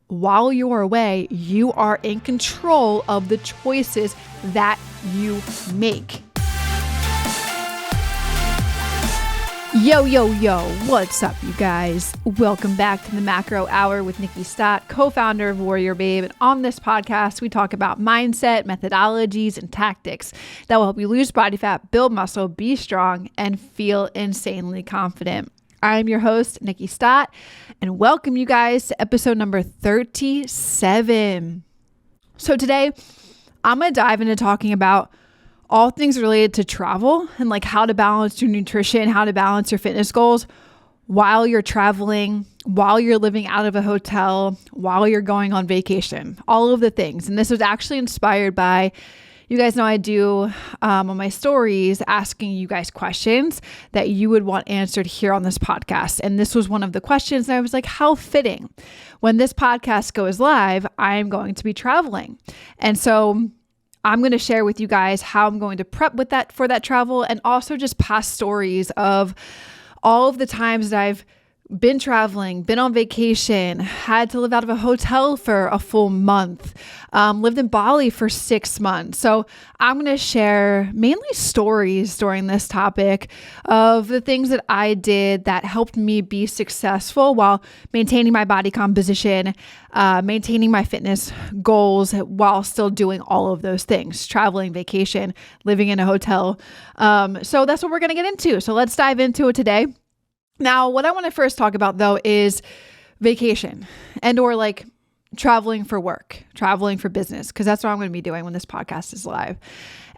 while you're away, you are in control of the choices that you make. Yo, what's up, you guys? Welcome back to the Macro Hour with Nikkiey Stott, co-founder of WarriorBabe. And on this podcast, we talk about mindset, methodologies, and tactics that will help you lose body fat, build muscle, be strong, and feel insanely confident. I'm your host, Nikkiey Stott, and welcome you guys to episode number 37. So today, I'm going to dive into talking about all things related to travel and like how to balance your nutrition, how to balance your fitness goals while you're traveling, while you're living out of a hotel, while you're going on vacation, all of the things. And this was actually inspired by, you guys know I do on my stories asking you guys questions that you would want answered here on this podcast. And this was one of the questions. And I was like, how fitting. When this podcast goes live, I'm going to be traveling. And so I'm going to share with you guys how I'm going to prep with that for that travel, and also just past stories of all of the times that I've been traveling, been on vacation, had to live out of a hotel for a full month, lived in Bali for 6 months. So I'm going to share mainly stories during this topic of the things that I did that helped me be successful while maintaining my body composition, maintaining my fitness goals while still doing all of those things, traveling, vacation, living in a hotel. So that's what we're going to get into. So let's dive into it today. Now, what I want to first talk about though is vacation or like traveling for work, traveling for business, because that's what I'm going to be doing when this podcast is live.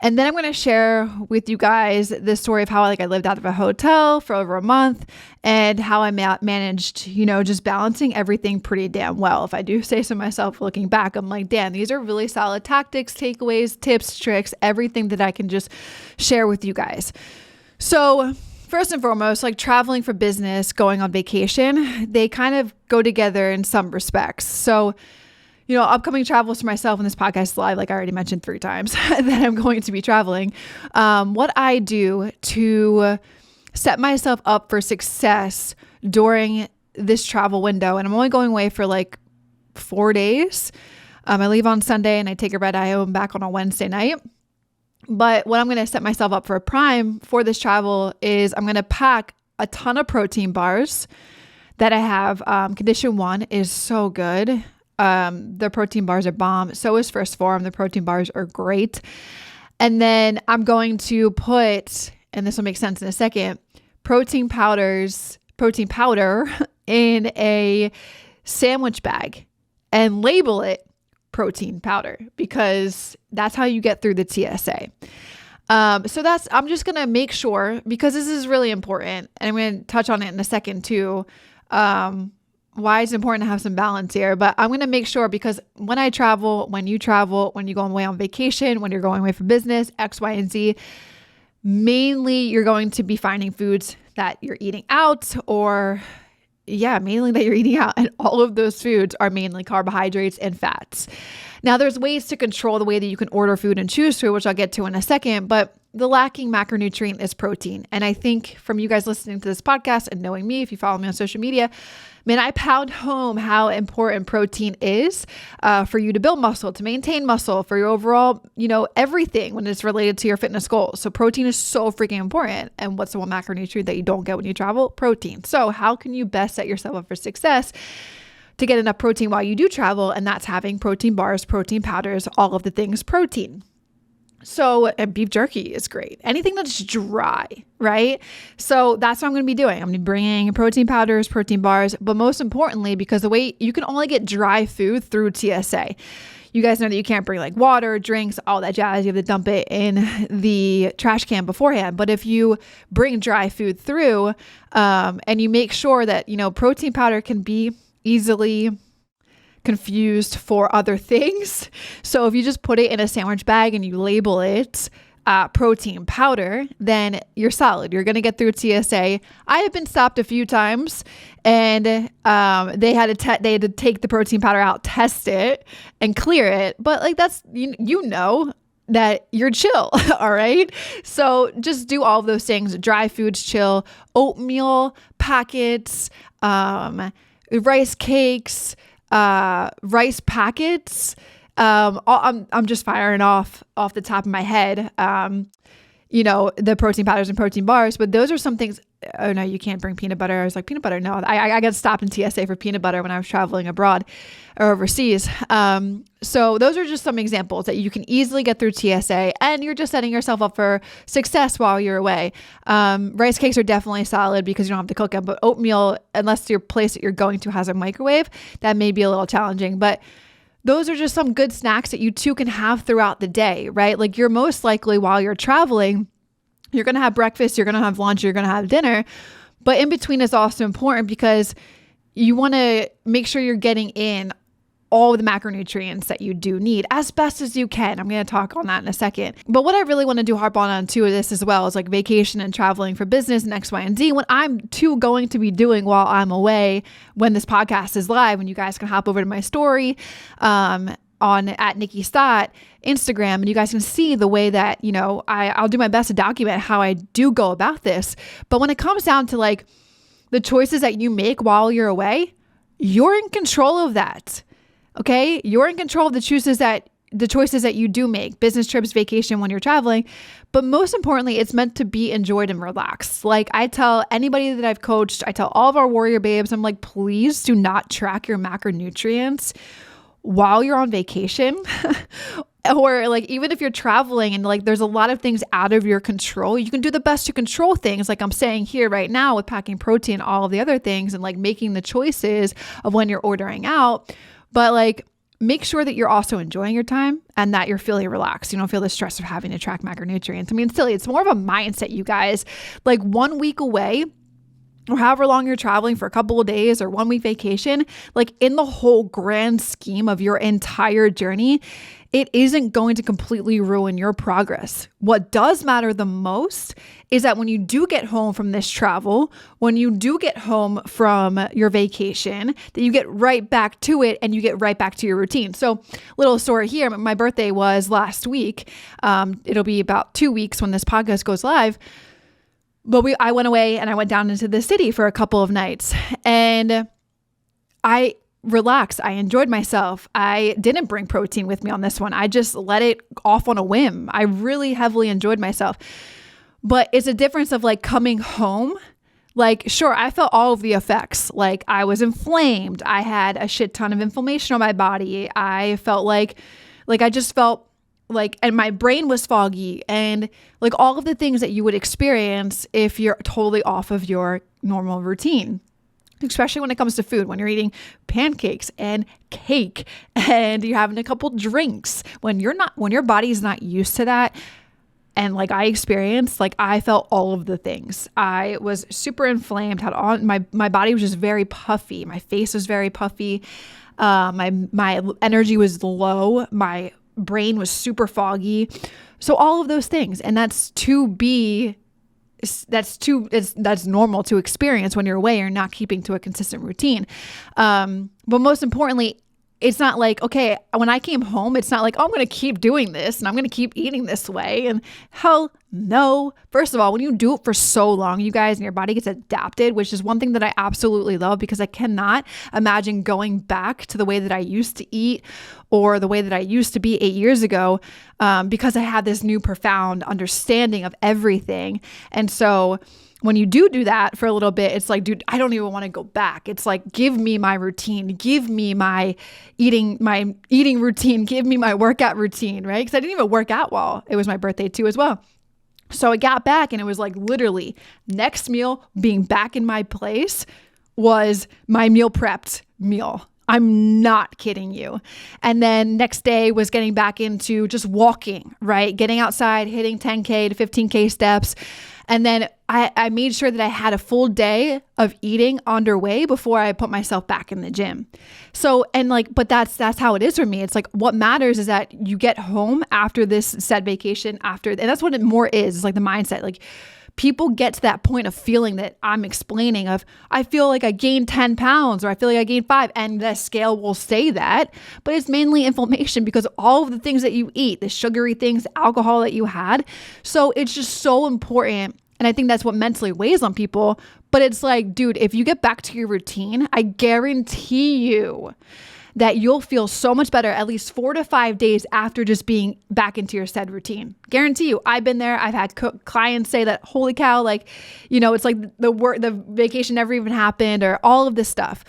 And then I'm going to share with you guys the story of how I lived out of a hotel for over a month and how I managed, just balancing everything pretty damn well. If I do say so myself, looking back, I'm like, damn, these are really solid tactics, takeaways, tips, tricks, everything that I can just share with you guys. So first and foremost, like traveling for business, going on vacation, they kind of go together in some respects. So, upcoming travels for myself in this podcast live, like I already mentioned 3 times that I'm going to be traveling. What I do to set myself up for success during this travel window, and I'm only going away for like 4 days. I leave on Sunday and I take a red eye home back on a Wednesday night. But what I'm going to set myself up for a prime for this travel is I'm going to pack a ton of protein bars that I have. Condition 1 is so good. The protein bars are bomb. So is First Form. The protein bars are great. And then I'm going to put, and this will make sense in a second, protein powder in a sandwich bag and label it protein powder, because that's how you get through the TSA. I'm just going to make sure, because this is really important, and I'm going to touch on it in a second too, why it's important to have some balance here. But I'm going to make sure, because when I travel, when you travel, when you go away on vacation, when you're going away for business, X, Y, and Z, mainly you're going to be finding foods that you're eating out mainly that you're eating out. And all of those foods are mainly carbohydrates and fats. Now, there's ways to control the way that you can order food and choose food, which I'll get to in a second, but the lacking macronutrient is protein. And I think from you guys listening to this podcast and knowing me, if you follow me on social media, man, I pound home how important protein is for you to build muscle, to maintain muscle, for your overall, everything when it's related to your fitness goals. So protein is so freaking important. And what's the one macronutrient that you don't get when you travel? Protein. So how can you best set yourself up for success to get enough protein while you do travel? And that's having protein bars, protein powders, all of the things protein. So, and beef jerky is great. Anything that's dry, right? So that's what I'm going to be doing. I'm going to be bringing protein powders, protein bars, but most importantly, because the way you can only get dry food through TSA. You guys know that you can't bring like water, drinks, all that jazz. You have to dump it in the trash can beforehand. But if you bring dry food through, and you make sure that, protein powder can be easily confused for other things. So if you just put it in a sandwich bag and you label it protein powder, then you're solid. You're going to get through TSA. I have been stopped a few times, and they had to take the protein powder out, test it, and clear it. But like that's that you're chill. All right. So just do all of those things. Dry foods, chill, oatmeal packets, rice cakes, rice packets. I'm just firing off the top of my head. The protein powders and protein bars, but those are some things. Oh no, you can't bring peanut butter. I was like, peanut butter? No, I got stopped in TSA for peanut butter when I was traveling abroad or overseas. So those are just some examples that you can easily get through TSA, and you're just setting yourself up for success while you're away. Rice cakes are definitely solid because you don't have to cook them, but oatmeal, unless your place that you're going to has a microwave, that may be a little challenging, but those are just some good snacks that you too can have throughout the day, right? Like you're most likely while you're traveling, you're going to have breakfast, you're going to have lunch, you're going to have dinner. But in between is also important because you want to make sure you're getting in all the macronutrients that you do need as best as you can. I'm going to talk on that in a second. But what I really want to do harp on too of this as well is like vacation and traveling for business and X, Y, and Z. What I'm too going to be doing while I'm away when this podcast is live, when you guys can hop over to my story at Nikkiey Stott Instagram, and you guys can see the way that, I'll do my best to document how I do go about this. But when it comes down to like the choices that you make while you're away, you're in control of that. Okay. You're in control of the choices that you do make, business trips, vacation, when you're traveling. But most importantly, it's meant to be enjoyed and relaxed. Like I tell anybody that I've coached, I tell all of our warrior babes, I'm like, please do not track your macronutrients while you're on vacation or like, even if you're traveling and like, there's a lot of things out of your control, you can do the best to control things. Like I'm saying here right now with packing protein, all of the other things, and like making the choices of when you're ordering out. But like, make sure that you're also enjoying your time and that you're feeling relaxed. You don't feel the stress of having to track macronutrients. I mean, it's silly. It's more of a mindset, you guys. Like 1 week away, or however long you're traveling for a couple of days or 1 week vacation, like in the whole grand scheme of your entire journey, it isn't going to completely ruin your progress. What does matter the most is that when you do get home from this travel, when you do get home from your vacation, that you get right back to it and you get right back to your routine. So little story here, my birthday was last week. It'll be about 2 weeks when this podcast goes live. But I went away and I went down into the city for a couple of nights and I relaxed. I enjoyed myself. I didn't bring protein with me on this one. I just let it off on a whim. I really heavily enjoyed myself. But it's a difference of like coming home. Like, sure, I felt all of the effects. Like I was inflamed. I had a shit ton of inflammation on my body. I felt like I just felt like, and my brain was foggy and like all of the things that you would experience if you're totally off of your normal routine, especially when it comes to food, when you're eating pancakes and cake and you're having a couple drinks, when your body's not used to that. And like I experienced, like I felt all of the things. I was super inflamed, had on my body was just very puffy. My face was very puffy. My energy was low. My brain was super foggy. So all of those things. And that's normal to experience when you're away. You're not keeping to a consistent routine. But most importantly, it's not like, okay, when I came home, it's not like, oh, I'm going to keep doing this and I'm going to keep eating this way. And hell no. First of all, when you do it for so long, you guys, and your body gets adapted, which is one thing that I absolutely love because I cannot imagine going back to the way that I used to eat or the way that I used to be 8 years ago because I had this new profound understanding of everything. And so when you do that for a little bit, it's like, dude, I don't even want to go back. It's like, give me my routine, give me my eating routine, give me my workout routine, right? Because I didn't even work out while it was my birthday too as well. So I got back and it was like literally next meal being back in my place was my meal prepped meal. I'm not kidding you. And then next day was getting back into just walking, right? Getting outside, hitting 10K to 15K steps. And then I made sure that I had a full day of eating underway before I put myself back in the gym. So, and like, but that's how it is for me. It's like, what matters is that you get home after this said vacation and that's what it more is. It's like the mindset, like people get to that point of feeling that I'm explaining of, I feel like I gained 10 pounds or I feel like I gained 5 and the scale will say that, but it's mainly inflammation because of all of the things that you eat, the sugary things, the alcohol that you had. So it's just so important. And I think that's what mentally weighs on people. But it's like, dude, if you get back to your routine, I guarantee you that you'll feel so much better at least 4 to 5 days after just being back into your said routine. Guarantee you, I've been there. I've had clients say that, holy cow, like, it's like the vacation never even happened, or all of this stuff.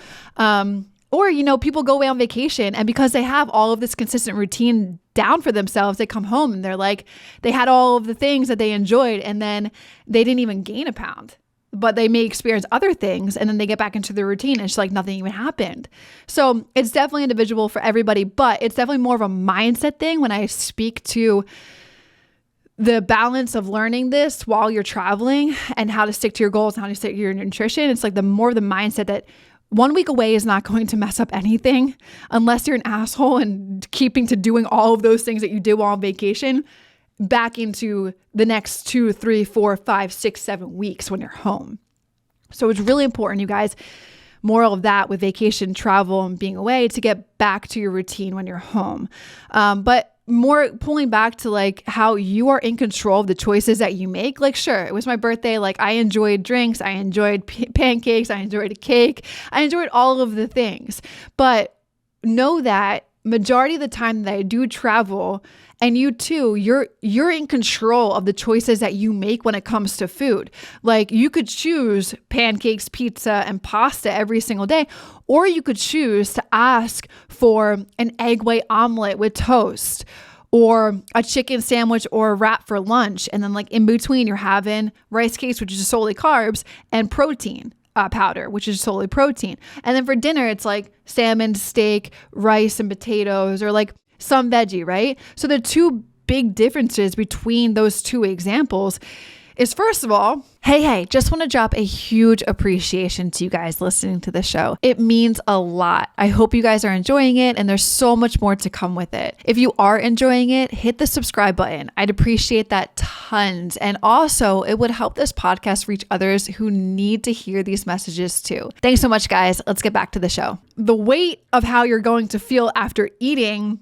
Or, people go away on vacation, and because they have all of this consistent routine down for themselves, they come home and they're like, they had all of the things that they enjoyed, and then they didn't even gain a pound, but they may experience other things, and then they get back into the routine and it's like nothing even happened. So it's definitely individual for everybody, but it's definitely more of a mindset thing when I speak to the balance of learning this while you're traveling and how to stick to your goals and how to stick to your nutrition. It's like the more of the mindset that 1 week away is not going to mess up anything unless you're an asshole and keeping to doing all of those things that you did while on vacation back into the next 2, 3, 4, 5, 6, 7 weeks when you're home. So it's really important, you guys, moral of that with vacation, travel, and being away, to get back to your routine when you're home. But more pulling back to like how you are in control of the choices that you make. Like, sure, it was my birthday. Like, I enjoyed drinks. I enjoyed pancakes. I enjoyed a cake. I enjoyed all of the things. But know that majority of the time that I do travel, and you too, you're in control of the choices that you make when it comes to food. Like, you could choose pancakes, pizza, and pasta every single day, or you could choose to ask for an egg white omelet with toast, or a chicken sandwich or a wrap for lunch. And then like in between, you're having rice cakes, which is just solely carbs, and protein powder, which is solely protein. And then for dinner, it's like salmon, steak, rice, and potatoes, or like some veggie, right? So the two big differences between those two examples is, first of all, hey, just want to drop a huge appreciation to you guys listening to the show. It means a lot. I hope you guys are enjoying it, and there's so much more to come with it. If you are enjoying it, hit the subscribe button. I'd appreciate that tons. And also, it would help this podcast reach others who need to hear these messages too. Thanks so much, guys. Let's get back to the show. The weight of how you're going to feel after eating,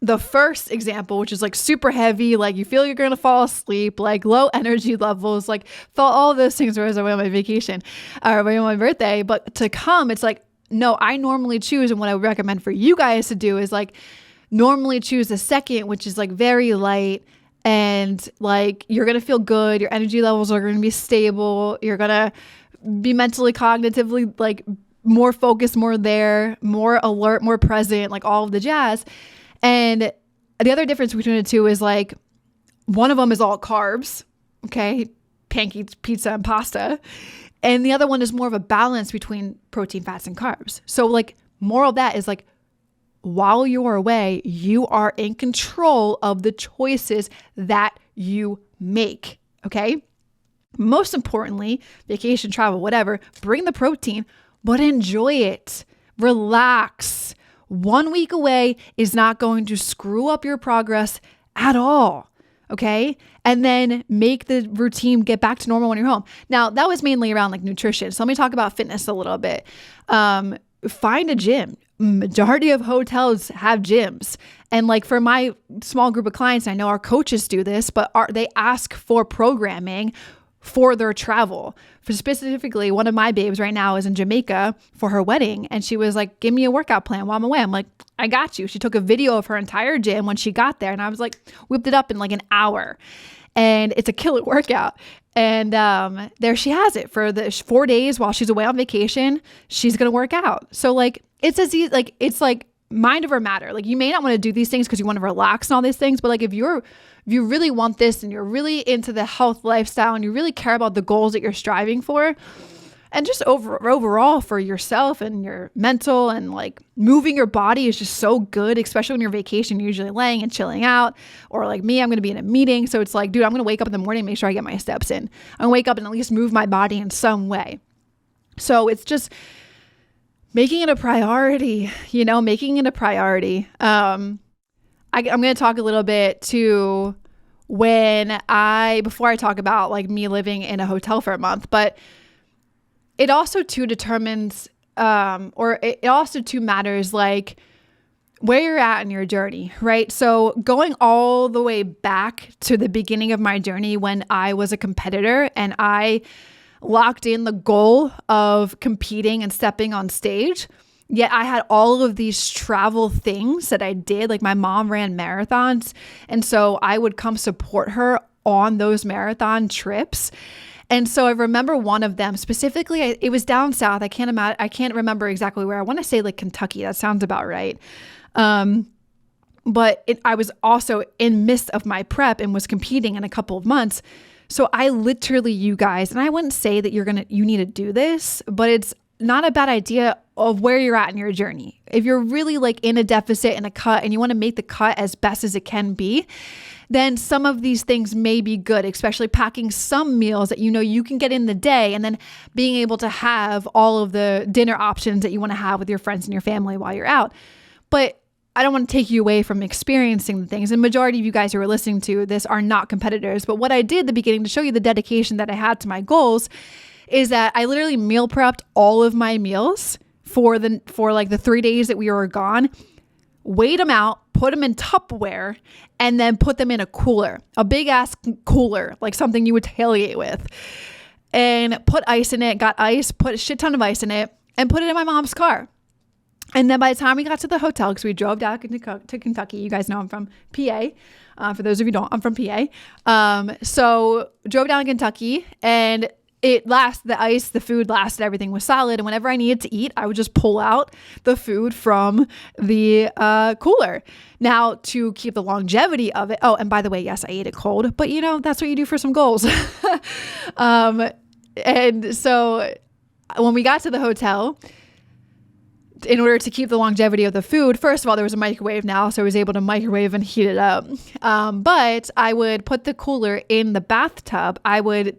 the first example, which is like super heavy, like you feel you're going to fall asleep, like low energy levels, like felt all those things whereas I went on my vacation or on my birthday. But to come, it's like, no, I normally choose. And what I would recommend for you guys to do is like normally choose the second, which is like very light, and like you're going to feel good. Your energy levels are going to be stable. You're going to be mentally, cognitively, like more focused, more there, more alert, more present, like all of the jazz. And the other difference between the two is like, one of them is all carbs, okay? Pancakes, pizza, and pasta. And the other one is more of a balance between protein, fats, and carbs. So like, moral of that is like, while you're away, you are in control of the choices that you make, okay? Most importantly, vacation, travel, whatever, bring the protein, but enjoy it. Relax. 1 week away is not going to screw up your progress at all. Okay. And then make the routine get back to normal when you're home. Now, that was mainly around like nutrition. So let me talk about fitness a little bit. Find a gym. Majority of hotels have gyms. And like for my small group of clients, I know our coaches do this, but they ask for programming for their travel. For specifically, one of my babes right now is in Jamaica for her wedding. And she was like, give me a workout plan while I'm away. I'm like, I got you. She took a video of her entire gym when she got there. And I was like, whipped it up in like an hour. And it's a killer workout. And there she has it for the 4 days while she's away on vacation. She's going to work out. So like, it's as easy, like, it's like mind over matter. Like, you may not want to do these things because you want to relax and all these things, but like if you really want this and you're really into the health lifestyle and you really care about the goals that you're striving for, and just overall for yourself and your mental, and like moving your body is just so good, especially when you're vacation, you're usually laying and chilling out. Or like me, I'm going to be in a meeting. So it's like, dude, I'm going to wake up in the morning and make sure I get my steps in. I'm going to wake up and at least move my body in some way. So it's just making it a priority, making it a priority. I'm going to talk a little bit to before I talk about like me living in a hotel for a month, but it also too determines, it also too matters like where you're at in your journey, right? So going all the way back to the beginning of my journey when I was a competitor and I locked in the goal of competing and stepping on stage, Yet I had all of these travel things that I did. Like my mom ran marathons. And so I would come support her on those marathon trips. And so I remember one of them specifically, it was down south. I can't remember exactly where. I want to say like Kentucky. That sounds about right. But I was also in midst of my prep and was competing in a couple of months. So I literally, you guys, and I wouldn't say that you need to do this, but it's not a bad idea of where you're at in your journey. If you're really like in a deficit and a cut and you want to make the cut as best as it can be, then some of these things may be good, especially packing some meals that you can get in the day and then being able to have all of the dinner options that you want to have with your friends and your family while you're out. But I don't want to take you away from experiencing the things. And majority of you guys who are listening to this are not competitors. But what I did at the beginning to show you the dedication that I had to my goals is that I literally meal prepped all of my meals for like the 3 days that we were gone, weighed them out, put them in Tupperware, and then put them in a cooler, a big ass cooler, like something you would tailgate with, and put ice in it, got ice, put a shit ton of ice in it, and put it in my mom's car. And then by the time we got to the hotel, because we drove down to Kentucky, you guys know I'm from PA. For those of you who don't, I'm from PA. So drove down to Kentucky, and the food lasted, everything was solid. And whenever I needed to eat, I would just pull out the food from the cooler. Now, to keep the longevity of it. Oh, and by the way, yes, I ate it cold, but that's what you do for some goals. And so when we got to the hotel, in order to keep the longevity of the food, first of all, there was a microwave now, so I was able to microwave and heat it up. But I would put the cooler in the bathtub. I would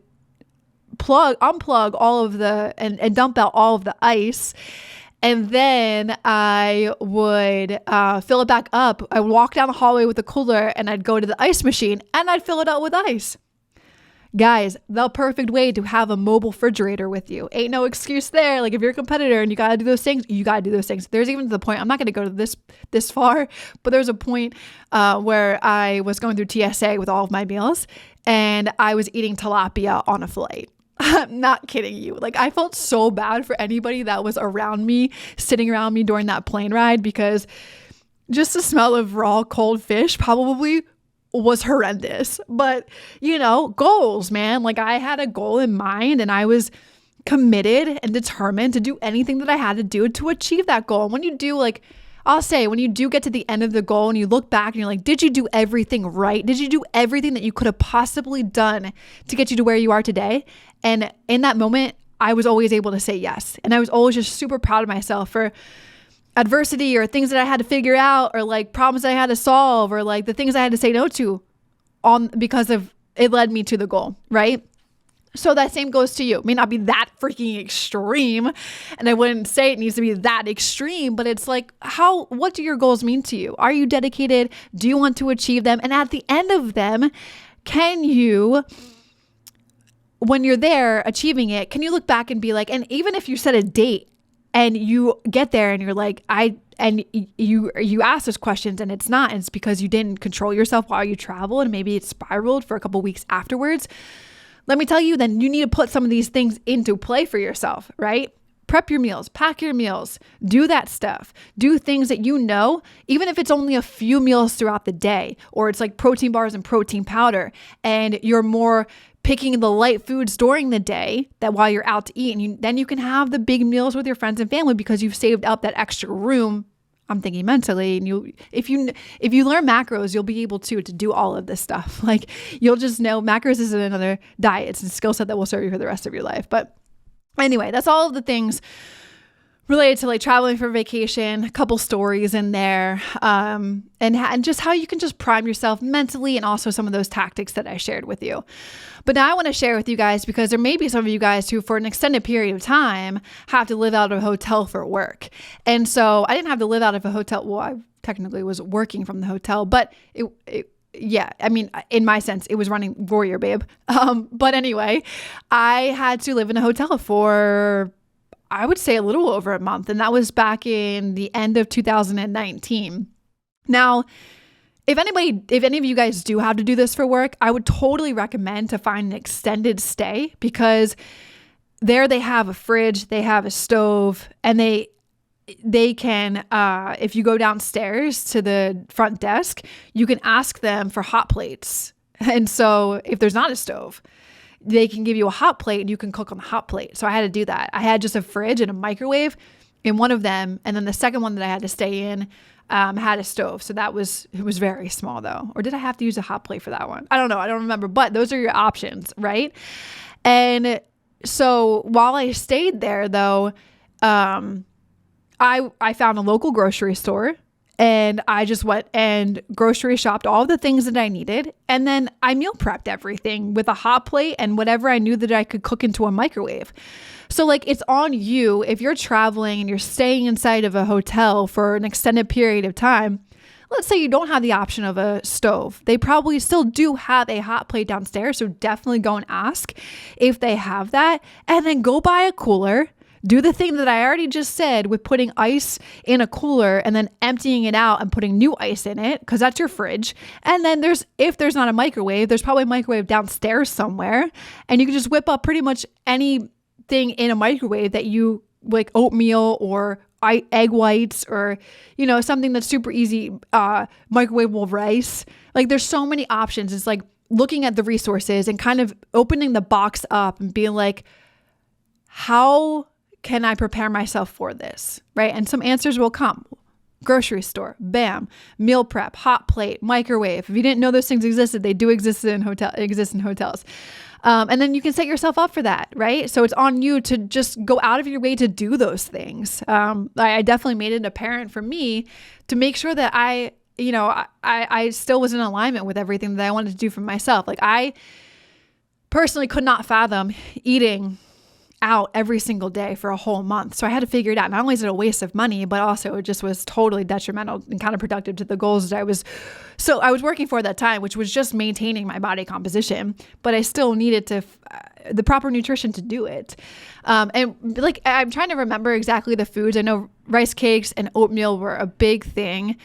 unplug all of and dump out all of the ice. And then I would fill it back up. I would walk down the hallway with the cooler and I'd go to the ice machine and I'd fill it up with ice. Guys, the perfect way to have a mobile refrigerator with you. Ain't no excuse there. Like if you're a competitor and you got to do those things, you got to do those things. There's even to the point, I'm not going to go to this far, but there's a point where I was going through TSA with all of my meals and I was eating tilapia on a flight. I'm not kidding you. Like I felt so bad for anybody that was around me, sitting around me during that plane ride, because just the smell of raw cold fish probably was horrendous. But goals, man. Like I had a goal in mind and I was committed and determined to do anything that I had to do to achieve that goal. And when you do, like I'll say, when you do get to the end of the goal and you look back and you're like, did you do everything right? Did you do everything that you could have possibly done to get you to where you are today? And in that moment, I was always able to say yes. And I was always just super proud of myself for adversity or things that I had to figure out or like problems I had to solve or like the things I had to say no to because of it led me to the goal, right? So that same goes to you. It may not be that freaking extreme, and I wouldn't say it needs to be that extreme, but it's like, what do your goals mean to you? Are you dedicated? Do you want to achieve them? And at the end of them, can you, when you're there achieving it, can you look back and be like, and even if you set a date and you get there and you're like, you ask those questions and it's because you didn't control yourself while you traveled and maybe it spiraled for a couple weeks afterwards. Let me tell you, then you need to put some of these things into play for yourself, right? Prep your meals, pack your meals, do that stuff, do things that even if it's only a few meals throughout the day, or it's like protein bars and protein powder, and you're more picking the light foods during the day that while you're out to eat, and then you can have the big meals with your friends and family because you've saved up that extra room. I'm thinking mentally, and if you learn macros, you'll be able to do all of this stuff. Like you'll just know macros isn't another diet; it's a skill set that will serve you for the rest of your life. But anyway, that's all of the things related to like traveling for vacation. A couple stories in there, and just how you can just prime yourself mentally, and also some of those tactics that I shared with you. But now I want to share with you guys, because there may be some of you guys who for an extended period of time have to live out of a hotel for work. And so I didn't have to live out of a hotel. Well, I technically was working from the hotel, but in my sense, it was running WarriorBabe. But anyway, I had to live in a hotel for, I would say, a little over a month. And that was back in the end of 2019. Now, if any of you guys do have to do this for work, I would totally recommend to find an extended stay, because there they have a fridge, they have a stove, and they can, if you go downstairs to the front desk, you can ask them for hot plates. And so if there's not a stove, they can give you a hot plate and you can cook on the hot plate. So I had to do that. I had just a fridge and a microwave in one of them. And then the second one that I had to stay in had a stove. So it was very small though. Or did I have to use a hot plate for that one? I don't know. I don't remember, but those are your options, right? And so while I stayed there though, I found a local grocery store and I just went and grocery shopped all the things that I needed. And then I meal prepped everything with a hot plate and whatever I knew that I could cook into a microwave. So like, it's on you if you're traveling and you're staying inside of a hotel for an extended period of time. Let's say you don't have the option of a stove. They probably still do have a hot plate downstairs. So definitely go and ask if they have that, and then go buy a cooler. Do the thing that I already just said with putting ice in a cooler and then emptying it out and putting new ice in it, because that's your fridge. And then if there's not a microwave, there's probably a microwave downstairs somewhere. And you can just whip up pretty much anything in a microwave that you like, oatmeal or egg whites or, something that's super easy, microwavable rice. Like there's so many options. It's like looking at the resources and kind of opening the box up and being like, how can I prepare myself for this, right? And some answers will come. Grocery store, bam, meal prep, hot plate, microwave. If you didn't know those things existed, they do exist in hotels. And then you can set yourself up for that, right? So it's on you to just go out of your way to do those things. I definitely made it apparent for me to make sure that I still was in alignment with everything that I wanted to do for myself. Like I personally could not fathom eating out every single day for a whole month. So I had to figure it out. Not only is it a waste of money, but also it just was totally detrimental and counterproductive to the goals that I was working for at that time, which was just maintaining my body composition, but I still needed the proper nutrition to do it. And like, I'm trying to remember exactly the foods. I know rice cakes and oatmeal were a big thing.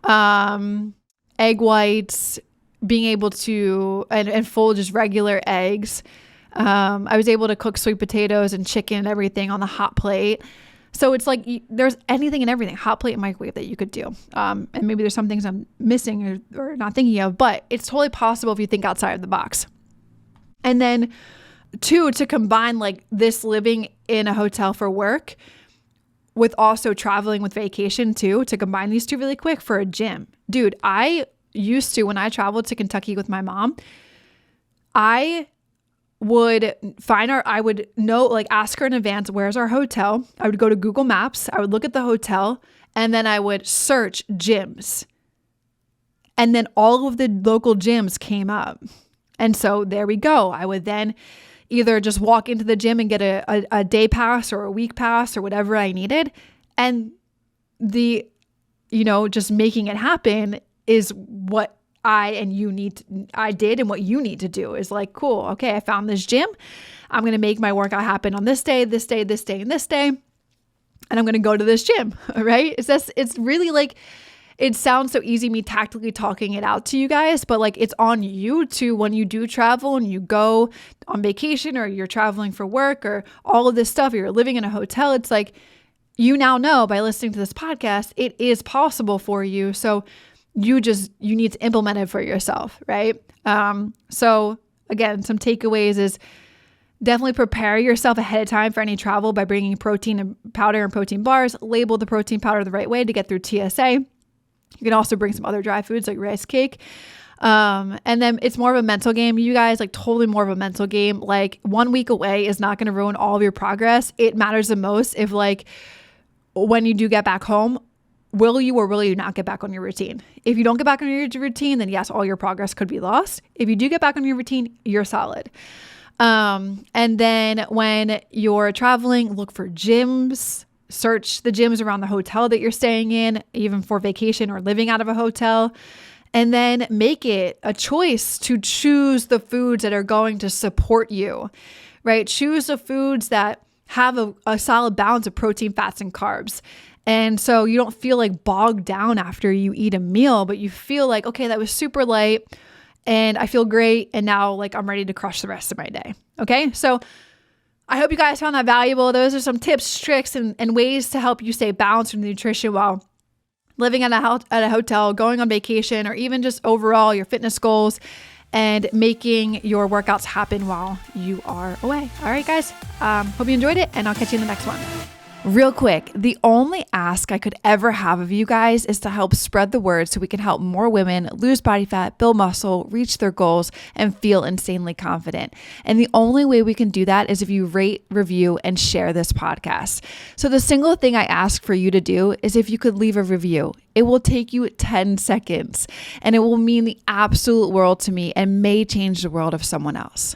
Egg whites, being able to, and full just regular eggs. I was able to cook sweet potatoes and chicken and everything on the hot plate. So it's like there's anything and everything, hot plate and microwave that you could do. And maybe there's some things I'm missing or not thinking of, but it's totally possible if you think outside of the box. And then two, to combine like this living in a hotel for work with also traveling with vacation too, to combine these two really quick for a gym. Dude, I used to, when I traveled to Kentucky with my mom, I would ask her in advance, where's our hotel? I would go to Google Maps. I would look at the hotel and then I would search gyms. And then all of the local gyms came up. And so there we go. I would then either just walk into the gym and get a day pass or a week pass or whatever I needed. And just making it happen is what I did, and what you need to do is like, cool. Okay. I found this gym. I'm going to make my workout happen on this day, this day, this day, and this day. And I'm going to go to this gym. Right. It's really like, it sounds so easy, me tactically talking it out to you guys, but like, it's on you to, when you do travel and you go on vacation or you're traveling for work or all of this stuff, or you're living in a hotel, it's like, you now know by listening to this podcast, it is possible for you. So you need to implement it for yourself, right? So again, some takeaways is definitely prepare yourself ahead of time for any travel by bringing protein and powder and protein bars. Label the protein powder the right way to get through TSA. You can also bring some other dry foods like rice cake. And then it's more of a mental game, you guys, like totally more of a mental game. Like 1 week away is not going to ruin all of your progress. It matters the most if like when you do get back home, will you or will you not get back on your routine? If you don't get back on your routine, then yes, all your progress could be lost. If you do get back on your routine, you're solid. And then when you're traveling, look for gyms, search the gyms around the hotel that you're staying in, even for vacation or living out of a hotel, and then make it a choice to choose the foods that are going to support you, right? Choose the foods that have a solid balance of protein, fats, and carbs. And so you don't feel like bogged down after you eat a meal, but you feel like, okay, that was super light and I feel great. And now like I'm ready to crush the rest of my day. Okay. So I hope you guys found that valuable. Those are some tips, tricks, and ways to help you stay balanced with nutrition while living at a hotel, going on vacation, or even just overall your fitness goals and making your workouts happen while you are away. All right, guys. Hope you enjoyed it, and I'll catch you in the next one. Real quick, the only ask I could ever have of you guys is to help spread the word so we can help more women lose body fat, build muscle, reach their goals, and feel insanely confident. And the only way we can do that is if you rate, review, and share this podcast. So the single thing I ask for you to do is if you could leave a review. It will take you 10 seconds, and it will mean the absolute world to me and may change the world of someone else.